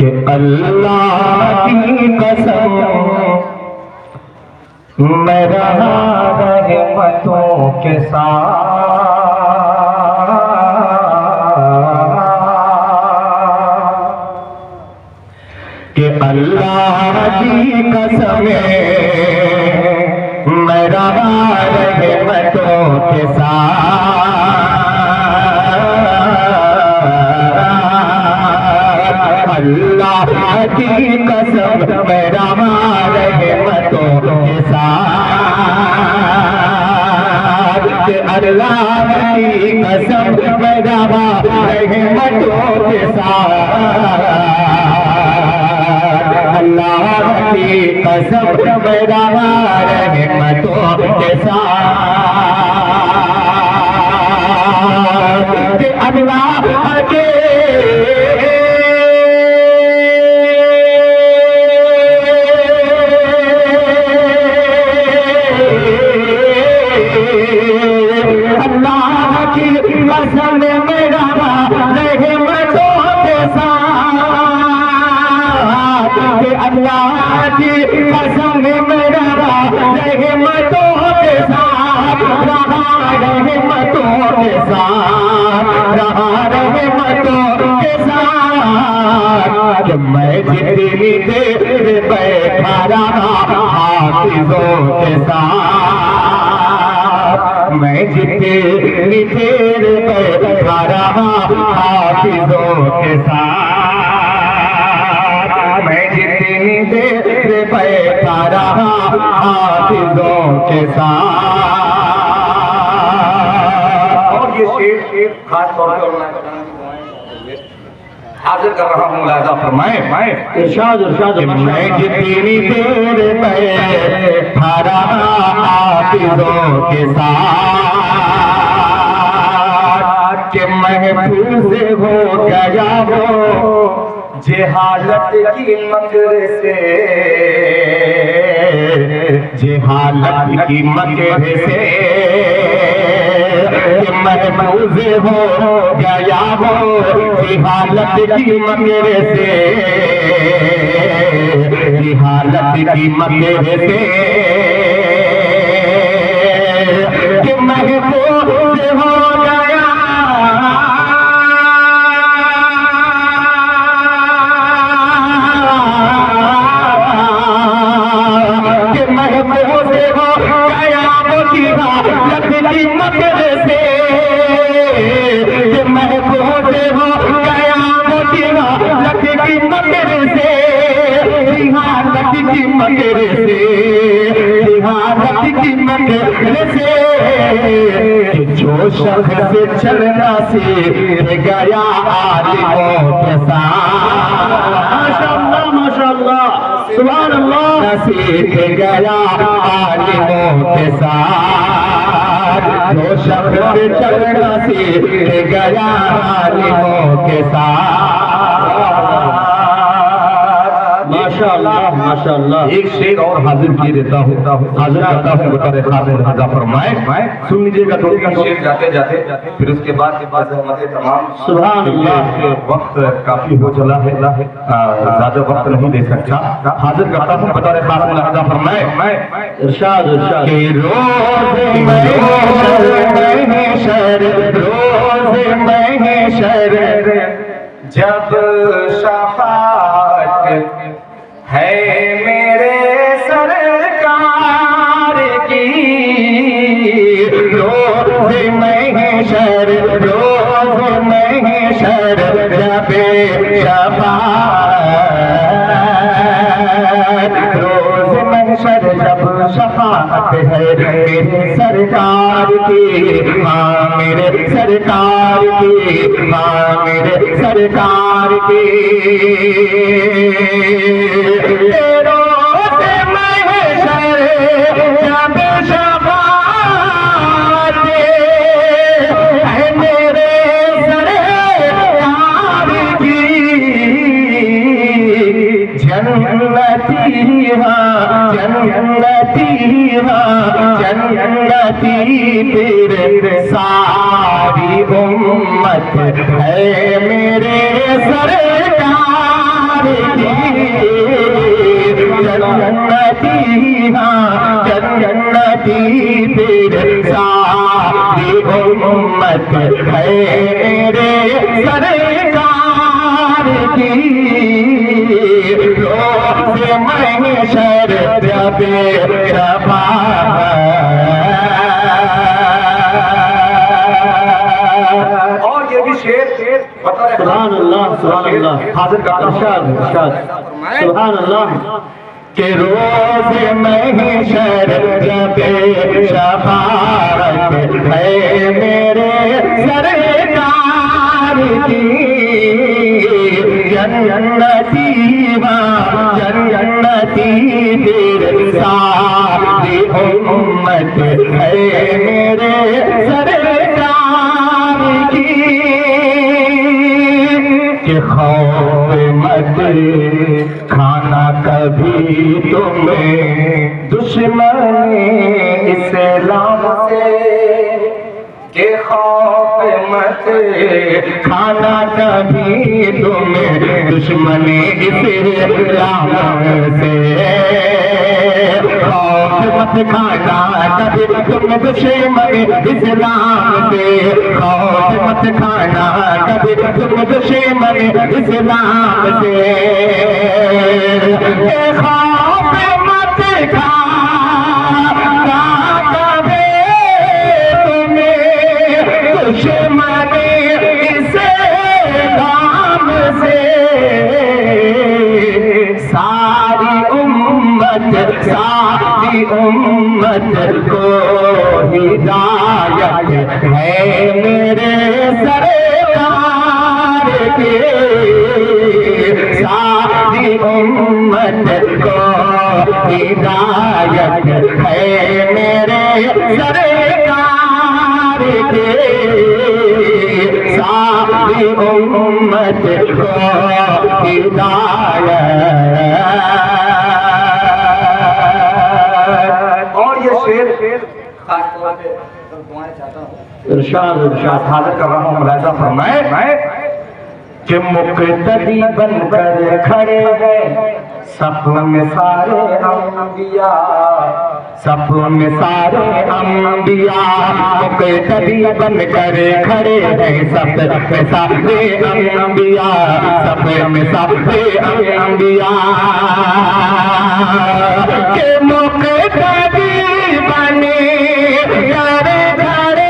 कि अल्लाह की कसम मैं रहा रहमतों के साथ, कि अल्लाह की कसम मैं रहा रहमतों के साथ। अल्लाह की कसम मैं रहा रहमतों के साथ, कि अल्लाह की कसम मैं रहा रहमतों के साथ। अल्लाह की कसम मैं रहा रहमतों के साथ, कि अल्लाह के कसम मेरा रहमतों के साथ, कि अल्लाह की कसम मेरा रहमतों के साथ, रहा रहमतों के साथ, रहा रहमतों के साथ। कि मैं जितनी देर बैठा रहा हाफिजों के साथ, मैं जितनी देर बैठा रहा हाफिजों के साथ, मैं जितनी देर बैठा रहा हाफिजों के साथ। और ये शेर खास तौर पर हाजिर कर रहा हूँ, मुलाजा फरमाए। इरशाद मैं जितनी देर बैठा रहा हाफिजों के साथ, कि महफूज हो गया वो जेहालत की मकर से, जेहालत की मकर से, महफूज हो गया वो जेहालत की मकर से, जेहालत की मकर से, कि महफूज हो गया कि महफूज हो गया वो जेहालत की मकर से, कि महफूज हो गया वो जेहालत की मकर से, जेहालत की मकर से, जेहालत की मकर से। कि जो शख्स चलना सीख गया आलिमों के साथ, माशाअल्लाह माशाअल्लाह सुभान अल्लाह, सीख गया आलिमों के साथ, जो शख्स चलना सीख गया आलिमों के साथ। माशाअल्लाह माशाअल्लाह। एक शेर और हाजिर किए देता हूँ, हाजिर करता हूँ बतौर खातिर हाजा फरमाए। सुन लीजिएगा दो तीन शेर जाते जाते, फिर उसके बाद तमाम। सुभान अल्लाह। वक्त काफी हो चला है, ज्यादा वक्त नहीं दे सकता। हाजिर करता हूँ बतौर खातिर हाजा फरमाए। इरशाद इरशाद। कि रोज़ महशर, रोज़ महशर जब शफाअत है मेरे सरकार की, रोज़ महशर, रोज़ महशर जब शफाअत, रोज़ महशर जब शफाअत है मेरे सरकार की, हाँ मेरे सरकार की, हाँ मेरे सरकार की। रोज़ महशर जब शफाअत है मेरे सरकार की, जन्नती हाँ जन्नती हाँ जन्नती तेरे सारी उम्मत है मेरे सरकार फिर सारी उम्मत है मेरे सरकार की रोज़ महशर जब शफाअत। और ये भी शेर बता रहे सुभान अल्लाह हाजिर का इरशाद इरशाद सुभान अल्लाह के रोज़ महशर जब शफाअत है मेरे सरकार की जन्नती फिर सारी उम्मत है मेरे सरकार की कि खौफ मत खाना कभी तुम्हें दुश्मन इस्लाम से के खौफ मत खाना कभी तुम्हें दुश्मन इस्लाम से खौफ मत खाना कभी तुम दुश्मन इस्लाम से खौफ मत खाना कभी तुम दुश्मन इस्लाम से खौफ मत खाना कभी दुश्मन इस्लाम से सारी उम्मत को हिदायत है मेरे सरकार के सारी उम्मत को हिदायत है मेरे सरकार के सारी उम्मत को हिदायत। और ये शेर खास तौर पे तुम्हारे चाहता हूँ इरशाद इरशाद हाजिर कर रहा हूँ मुलाहिजा फरमाए कि मुक़्तदी बनकर खड़े हैं सफ़ में सारे अंबिया सफ़ में सारे अंबिया मुक़्तदी बनकर खड़े हैं सफ़ में सारे अंबिया सफ़ में सारे अंबिया के मुक़्तदी बने खड़े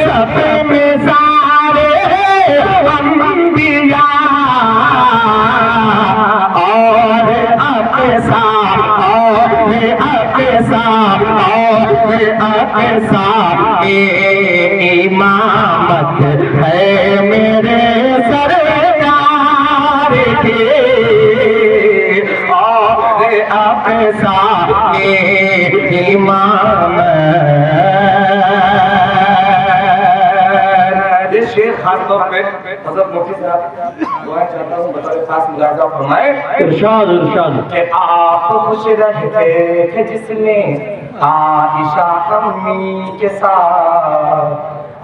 सफ़ में सारे अंबिया और अक़सा इमामत है मेरे सरकार की और अक़सा इमामत। शेर खास तौर पे हज़रत मुफ्ती साहब दुआ चाहता हूँ बता खास मुलाहिजा फरमाए इरशाद इरशाद कि आप खुश रहते थे जिसने आइशा अम्मी के साथ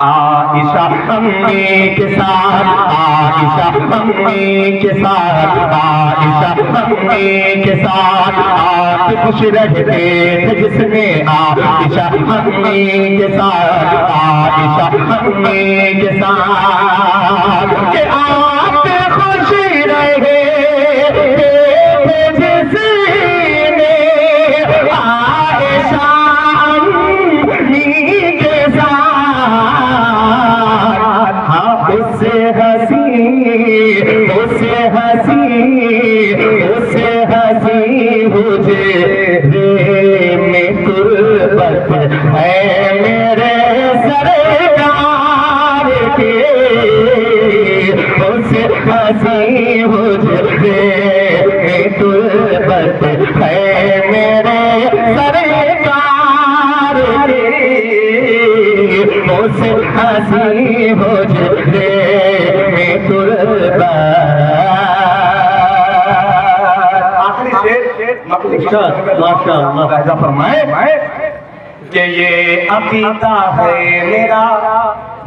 आइशा अम्मी के साथ आइशा अम्मी के साथ आइशा अम्मी के साथ आप खुश रहते थे जिसने आइशा अम्मी के साथ आइशा अम्मी के साथ कि आप खुश रहे जिसने आइशा अम्मी के साथ हाँ उससे हंसी मुझे में कुर्बत है मेरे सरकार के उससे हंसी मुझे में कुर्बत है मेरे सरकार के उससे हंसी मुझे में कुर्बत। माशाअल्लाह फरमाए कि ये अकीदा है मेरा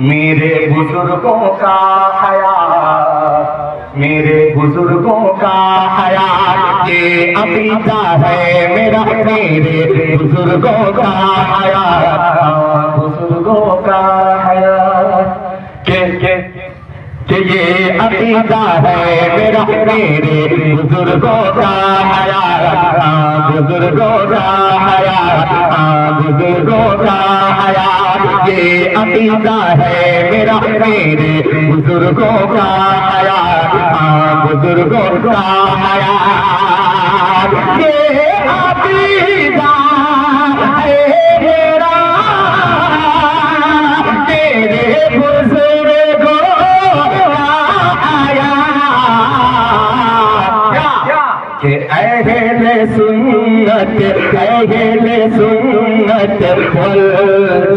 मेरे बुजुर्गों का हयात मेरे बुजुर्गों का हयात ये अकीदा है मेरा मेरे बुजुर्गों का हयात, बुजुर्गों का हयात कि ये अकीदा है मेरा मेरे बुजुर्गों का हयात, बुजुर्गों का हयात, बुजुर्गों का हयात। ये अकीदा है मेरा मेरे बुजुर्गों का हयात, बुजुर्गों का हयात। ये अकीदा है मेरा मेरे बुजुर्गों कि अहले सुन्नत वल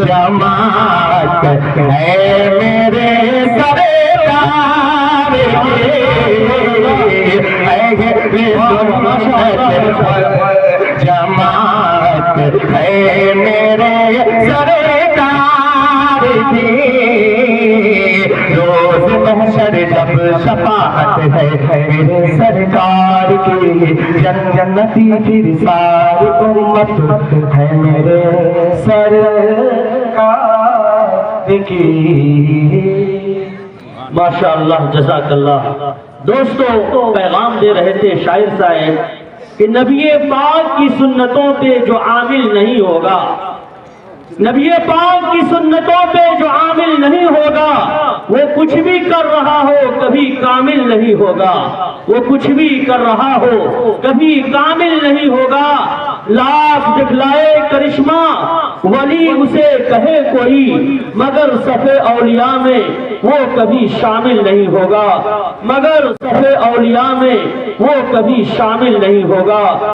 जमात है मेरे सरकार के, अहले सुन्नत वल जमात है मेरे सरकार की। रोज महशर जब शफाअत है मेरे सरकार की, जन्नती फिर सारी उम्मत है मेरे सरकार की। माशाअल्लाह, जज़ाकल्लाह। दोस्तों, पैगाम दे रहे थे शायर साहब कि नबी पाक की सुन्नतों पे जो आमिल नहीं होगा, नबी पाक की सुन्नतों पे जो आमिल नहीं होगा, वो कुछ भी कर रहा हो कभी कामिल नहीं होगा, वो कुछ भी कर रहा हो कभी कामिल नहीं होगा। लाख दिखलाए करिश्मा वली उसे कहे कोई, मगर सफ़े औलिया में वो कभी शामिल नहीं होगा, मगर सफ़े औलिया में वो कभी शामिल नहीं होगा।